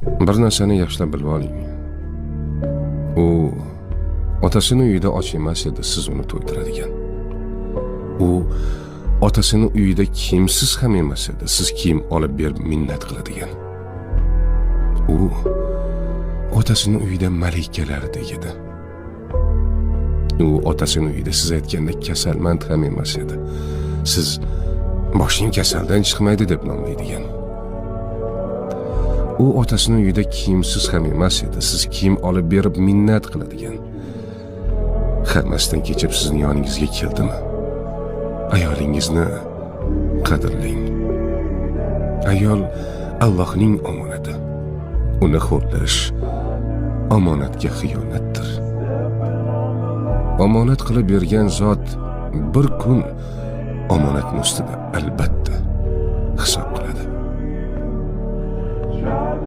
Bir narsani yaxshilab bilib oling. U otasini uyida och emas edi, siz uni to'ydiradigan. U otasini uyida kiyimsiz ham emas edi, siz kiyim olib berib minnat qiladigan. U otasini uyida malikalardek edi. U otasini uyida siz aytganda kasalmand ham emas edi. Siz boshing kasaldan chiqmaydi deb nomlaydigan. U otasini uyida kiyimsiz ham emas edi. Siz kiyim olib berib minnat qiladigan. Hammasdan kechib sizning yoningizga keldimi? Ayolingizni qadrlang. Ayol Allohning omonati. Uni xo'rlash omonatga xiyonatdir. Omonat qilib bergan zot bir kun omonatning ustida albatta hisob